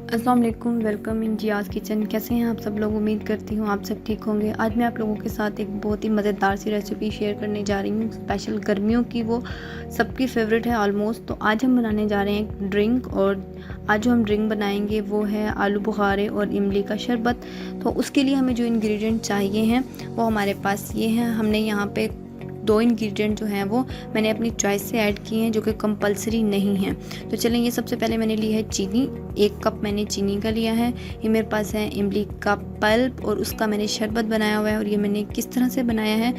अस्सलाम वालेकुम, welcome in जियाज़ kitchen. कैसे हैं आप सब लोग? उम्मीद करती हूँ आप सब ठीक होंगे। आज मैं आप लोगों के साथ एक बहुत ही मज़ेदार सी रेसिपी शेयर करने जा रही हूँ। स्पेशल गर्मियों की, वो सबकी फेवरेट है ऑलमोस्ट। तो आज हम बनाने जा रहे हैं एक ड्रिंक, और आज जो हम ड्रिंक बनाएंगे वो है आलू बुखारे और इमली का शरबत। तो उसके लिए हमें जो इंग्रेडिएंट चाहिए हैं वो हमारे पास ये हैं। हमने यहाँ पे दो इंग्रेडिएंट जो हैं वो मैंने अपनी चॉइस से ऐड किए हैं, जो कि कंपलसरी नहीं हैं। तो चलें, ये सबसे पहले मैंने ली है चीनी। 1 कप मैंने चीनी का लिया है। ये मेरे पास है इमली का पल्प, और उसका मैंने शरबत बनाया हुआ है। और ये मैंने किस तरह से बनाया है,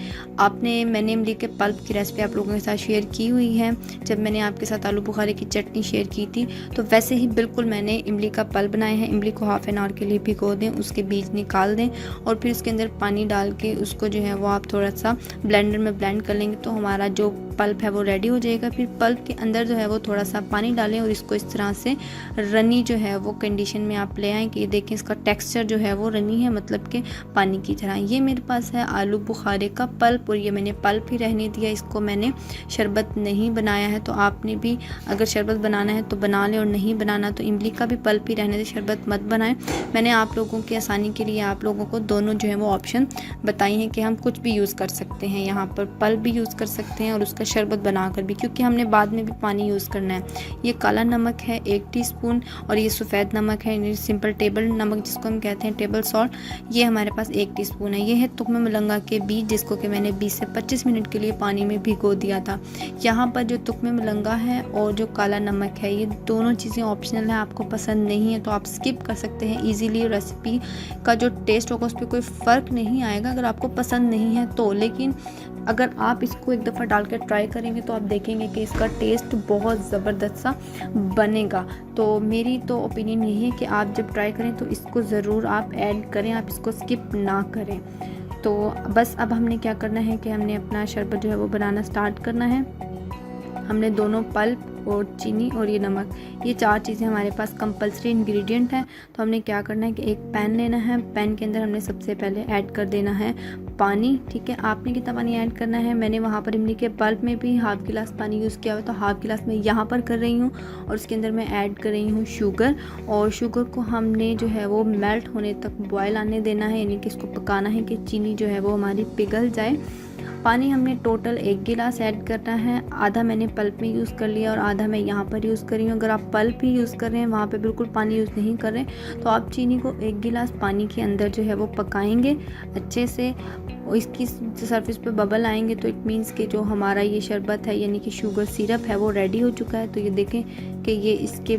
मैंने इमली के पल्प की रेसिपी आप लोगों के साथ शेयर की हुई है जब मैंने आपके साथ आलू बुखारे की चटनी शेयर की थी। तो वैसे ही बिल्कुल मैंने इमली का पल्प बनाया है। इमली को हाफ़ एन आवर के लिए भिगो दें, उसके बीज निकाल दें, और फिर उसके अंदर पानी डाल के उसको जो है वो आप थोड़ा सा ब्लेंडर में ब्लेंड कर लेंगे, तो हमारा जो पल्प है वो रेडी हो जाएगा। फिर पल्प के अंदर जो है वो थोड़ा सा पानी डालें, और इसको इस तरह से रनी जो है वो कंडीशन में आप ले आएँ कि ये देखें इसका टेक्सचर जो है वो रनी है, मतलब कि पानी की तरह। ये मेरे पास है आलू बुखारे का पल्प, और ये मैंने पल्प ही रहने दिया, इसको मैंने शरबत नहीं बनाया है। तो आपने भी अगर शरबत बनाना है तो बना लें, और नहीं बनाना तो इमली का भी पल्प ही रहने दें, शरबत मत बनाएं। मैंने आप लोगों की आसानी के लिए आप लोगों को दोनों जो है वो ऑप्शन बताई हैं कि हम कुछ भी यूज़ कर सकते हैं। यहाँ पर पल्प भी यूज़ कर सकते हैं और उसका शरबत बनाकर भी, क्योंकि हमने बाद में भी पानी यूज़ करना है। ये काला नमक है 1 टीस्पून, और ये सफ़ेद नमक है, सिंपल टेबल नमक जिसको हम कहते हैं, टेबल सॉल्ट, ये हमारे पास 1 टीस्पून है। ये है तुक्मे मलंगा के बीज, जिसको कि मैंने 20 से 25 मिनट के लिए पानी में भिगो दिया था। यहाँ पर जो तुक्मे मलंगा है और जो काला नमक है, ये दोनों चीज़ें ऑप्शनल है। आपको पसंद नहीं है तो आप स्किप कर सकते हैं ईजीली। रेसिपी का जो टेस्ट होगा उस पर कोई फ़र्क नहीं आएगा अगर आपको पसंद नहीं है तो। लेकिन अगर आप इसको एक दफ़ा डाल कर ट्राई करेंगे तो आप देखेंगे कि इसका टेस्ट बहुत ज़बरदस्त सा बनेगा। तो मेरी तो ओपिनियन यही है कि आप जब ट्राई करें तो इसको ज़रूर आप ऐड करें, आप इसको स्किप ना करें। तो बस अब हमने क्या करना है कि हमने अपना शरबत जो है वो बनाना स्टार्ट करना है। हमने दोनों पल्प और चीनी और ये नमक, ये 4 चीज़ें हमारे पास कंपलसरी इंग्रेडिएंट हैं। तो हमने क्या करना है कि एक पैन लेना है। पैन के अंदर हमने सबसे पहले ऐड कर देना है पानी। ठीक है, आपने कितना पानी ऐड करना है, मैंने वहाँ पर इमली के पल्प में भी हाफ़ गिलास पानी यूज़ किया हुआ, तो हाफ़ गिलास मैं यहाँ पर कर रही हूँ। और उसके अंदर मैं ऐड कर रही हूँ शुगर, और शुगर को हमने जो है वो मेल्ट होने तक बॉयल आने देना है, यानी कि इसको पकाना है कि चीनी जो है वो हमारी पिघल जाए। पानी हमने टोटल 1 गिलास ऐड करना है। आधा मैंने पल्प में यूज़ कर लिया और आधा मैं यहाँ पर यूज़ कर रही हूँ। अगर आप पल्प ही यूज़ कर रहे हैं, वहाँ पे बिल्कुल पानी यूज़ नहीं कर रहे, तो आप चीनी को 1 गिलास पानी के अंदर जो है वो पकाएंगे अच्छे से। इसकी सरफेस पे बबल आएंगे तो इट मीन्स कि जो हमारा ये शरबत है, यानी कि शुगर सिरप है, वो रेडी हो चुका है। तो ये देखें कि ये इसके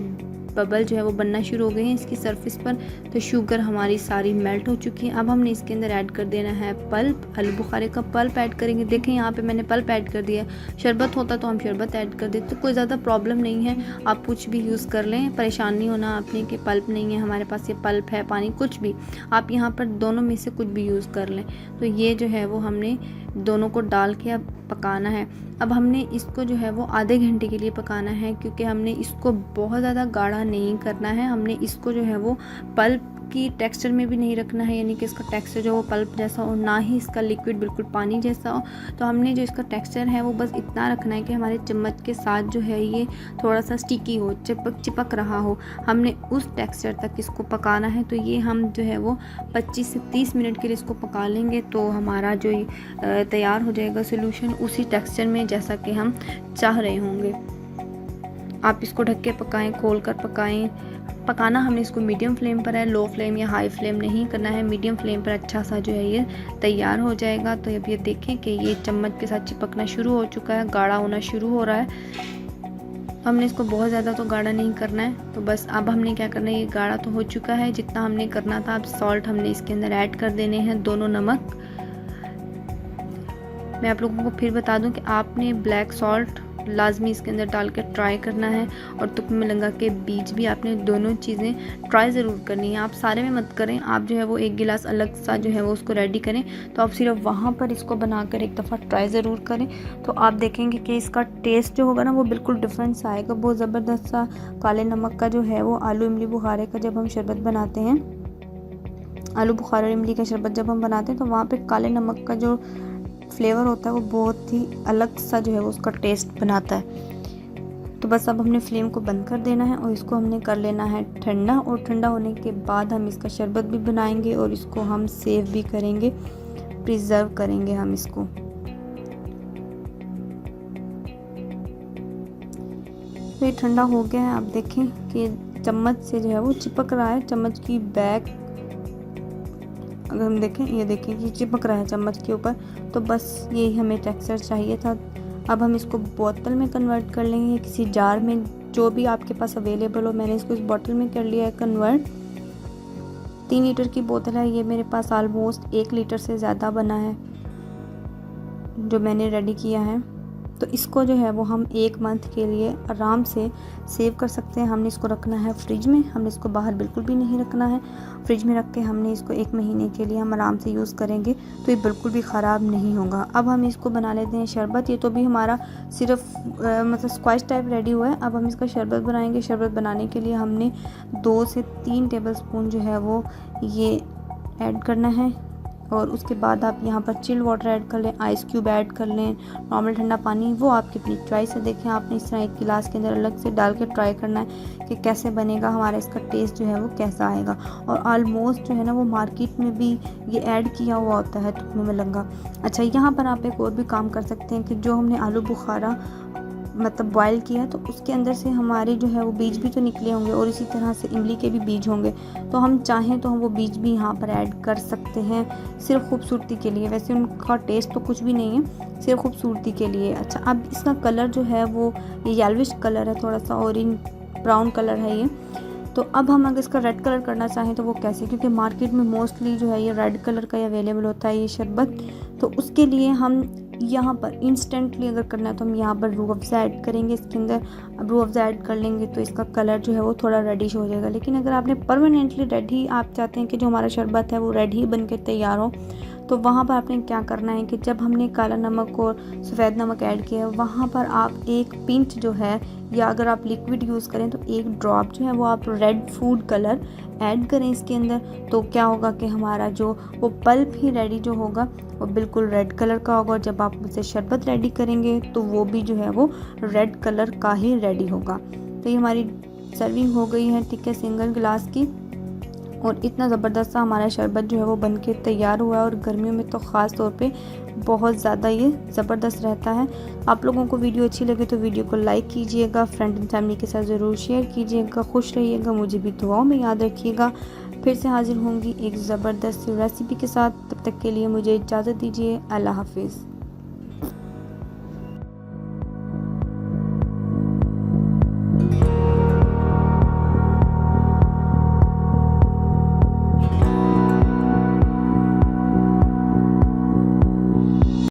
बबल जो है वो बनना शुरू हो गए हैं इसकी सरफेस पर। तो शुगर हमारी सारी मेल्ट हो चुकी है। अब हमने इसके अंदर ऐड कर देना है पल्प, आलू बुखारे का पल्प ऐड करेंगे। देखें यहाँ पे मैंने पल्प ऐड कर दिया। शरबत होता तो हम शरबत ऐड कर देते, तो कोई ज़्यादा प्रॉब्लम नहीं है, आप कुछ भी यूज़ कर लें, परेशान नहीं होना आपने कि पल्प नहीं है हमारे पास, ये पल्प है, पानी, कुछ भी आप यहाँ पर दोनों में से कुछ भी यूज़ कर लें। तो ये जो है वो हमने दोनों को डाल के अब पकाना है। अब हमने इसको जो है वो आधे घंटे के लिए पकाना है, क्योंकि हमने इसको बहुत ज़्यादा गाढ़ा नहीं करना है। हमने इसको जो है वो पल्प की टेक्सचर में भी नहीं रखना है, यानी कि इसका टेक्सचर जो वो पल्प जैसा हो, ना ही इसका लिक्विड बिल्कुल पानी जैसा हो। तो हमने जो इसका टेक्सचर है वो बस इतना रखना है कि हमारे चम्मच के साथ जो है ये थोड़ा सा स्टिकी हो, चिपक रहा हो। हमने उस टेक्सचर तक इसको पकाना है। तो ये हम जो है वो 25 से 30 मिनट के लिए इसको पका लेंगे, तो हमारा जो तैयार हो जाएगा सोल्यूशन उसी टेक्सचर में जैसा कि हम चाह रहे होंगे। आप इसको ढक के पकाएं, खोल कर पकाएं। पकाना हमने इसको मीडियम फ्लेम पर है, लो फ्लेम या हाई फ्लेम नहीं करना है, मीडियम फ्लेम पर अच्छा सा जो है ये तैयार हो जाएगा। तो अब ये देखें कि ये चम्मच के साथ चिपकना शुरू हो चुका है, गाढ़ा होना शुरू हो रहा है। हमने इसको बहुत ज़्यादा तो गाढ़ा नहीं करना है। तो बस अब हमने क्या करना है, ये गाढ़ा तो हो चुका है जितना हमने करना था। अब सॉल्ट हमने इसके अंदर ऐड कर देने हैं, दोनों नमक। मैं आप लोगों को फिर बता दूं कि आपने ब्लैक सॉल्ट लाजमी इसके अंदर डाल के ट्राई करना है, और तुक्मे मलंगा के बीज भी आपने दोनों चीज़ें ट्राई ज़रूर करनी है। आप सारे में मत करें, आप जो है वो 1 गिलास अलग सा जो है वो उसको रेडी करें, तो आप सिर्फ वहाँ पर इसको बनाकर एक दफ़ा ट्राई ज़रूर करें। तो आप देखेंगे कि इसका टेस्ट जो होगा ना वो बिल्कुल डिफरेंस आएगा, बहुत ज़बरदस्त सा। काले नमक का जो है वो आलू इमली बुखारे का जब हम शरबत बनाते हैं, आलू बुखारा और इमली का शरबत जब हम बनाते हैं, तो वहाँ पर काले नमक का जो फ्लेवर होता है वो बहुत ही अलग सा जो है वो उसका टेस्ट बनाता है। तो तो बस अब हमने फ्लेम को बंद कर देना है और इसको हमने कर लेना है ठंडा, और ठंडा होने के बाद हम इसका शरबत भी बनाएंगे और इसको हम सेव भी करेंगे, प्रिजर्व करेंगे हम इसको। तो ये ठंडा हो गया है। आप देखें कि चम्मच से जो है वो चिपक रहा है, चम्मच की बैक अगर हम देखें, ये देखें कि चिपक रहा है चम्मच के ऊपर। तो बस यही हमें टेक्सचर चाहिए था। अब हम इसको बोतल में कन्वर्ट कर लेंगे, किसी जार में, जो भी आपके पास अवेलेबल हो। मैंने इसको इस बोतल में कर लिया है कन्वर्ट। 3 लीटर की बोतल है ये, मेरे पास ऑलमोस्ट 1 लीटर से ज़्यादा बना है जो मैंने रेडी किया है। तो इसको जो है वो हम 1 मंथ के लिए आराम से सेव कर सकते हैं। हमने इसको रखना है फ्रिज में, हमने इसको बाहर बिल्कुल भी नहीं रखना है। फ्रिज में रख के हमने इसको 1 महीने के लिए हम आराम से यूज़ करेंगे, तो ये बिल्कुल भी ख़राब नहीं होगा। अब हम इसको बना लेते हैं शरबत। ये तो भी हमारा सिर्फ मतलब स्क्वैश टाइप रेडी हुआ है। अब हम इसका शरबत बनाएंगे। शरबत बनाने के लिए हमने 2 से 3 टेबलस्पून जो है वो ये ऐड करना है, और उसके बाद आप यहाँ पर चिल वाटर ऐड कर लें, आइस क्यूब ऐड कर लें, नॉर्मल ठंडा पानी, वो आपकी अपनी चॉइस है। देखें आपने इस तरह एक गिलास के अंदर अलग से डाल के ट्राई करना है कि कैसे बनेगा, हमारा इसका टेस्ट जो है वो कैसा आएगा। और ऑलमोस्ट जो है ना वो मार्केट में भी ये ऐड किया हुआ होता है तुकमे में लंगा। अच्छा, यहाँ पर आप एक और भी काम कर सकते हैं कि जो हमने आलू बुखारा मतलब बॉयल किया है, तो उसके अंदर से हमारे जो है वो बीज भी तो निकले होंगे, और इसी तरह से इमली के भी बीज होंगे। तो हम चाहें तो हम वो बीज भी यहाँ पर ऐड कर सकते हैं, सिर्फ खूबसूरती के लिए। वैसे उनका टेस्ट तो कुछ भी नहीं है, सिर्फ खूबसूरती के लिए। अच्छा, अब इसका कलर जो है वो ये येल्विश कलर है, थोड़ा सा ऑरेंज ब्राउन कलर है ये। तो अब हम अगर इसका रेड कलर करना चाहें तो वो कैसे, क्योंकि मार्केट में मोस्टली जो है ये रेड कलर का ही अवेलेबल होता है ये शरबत। तो उसके लिए हम यहाँ पर इंस्टेंटली अगर करना है तो हम यहाँ पर रूह अफ़ज़ा ऐड करेंगे इसके अंदर। अब रूह अफ़ज़ा ऐड कर लेंगे तो इसका कलर जो है वो थोड़ा रेडिश हो जाएगा। लेकिन अगर आपने परमानेंटली रेड ही आप चाहते हैं कि जो हमारा शरबत है वो रेड ही बन के तैयार हो, तो वहाँ पर आपने क्या करना है कि जब हमने काला नमक और सफ़ेद नमक ऐड किया है, वहाँ पर आप 1 पिंच जो है, या अगर आप लिक्विड यूज़ करें तो 1 ड्रॉप जो है वो आप रेड फूड कलर ऐड करें इसके अंदर। तो क्या होगा कि हमारा जो वो पल्प ही रेडी जो होगा वो बिल्कुल रेड कलर का होगा, और जब आप उसे शरबत रेडी करेंगे तो वो भी जो है वो रेड कलर का ही रेडी होगा। तो ये हमारी सर्विंग हो गई है, ठीक है, सिंगल गिलास की। और इतना ज़बरदस्त सा हमारा शरबत जो है वो बन के तैयार हुआ है, और गर्मियों में तो ख़ास तौर पे बहुत ज़्यादा ये ज़बरदस्त रहता है। आप लोगों को वीडियो अच्छी लगे तो वीडियो को लाइक कीजिएगा, फ्रेंड एंड फैमिली के साथ ज़रूर शेयर कीजिएगा। खुश रहिएगा, मुझे भी दुआओं में याद रखिएगा। फिर से हाजिर होंगी एक ज़बरदस्त रेसिपी के साथ। तब तक के लिए मुझे इजाज़त दीजिए। अल्लाह हाफिज़।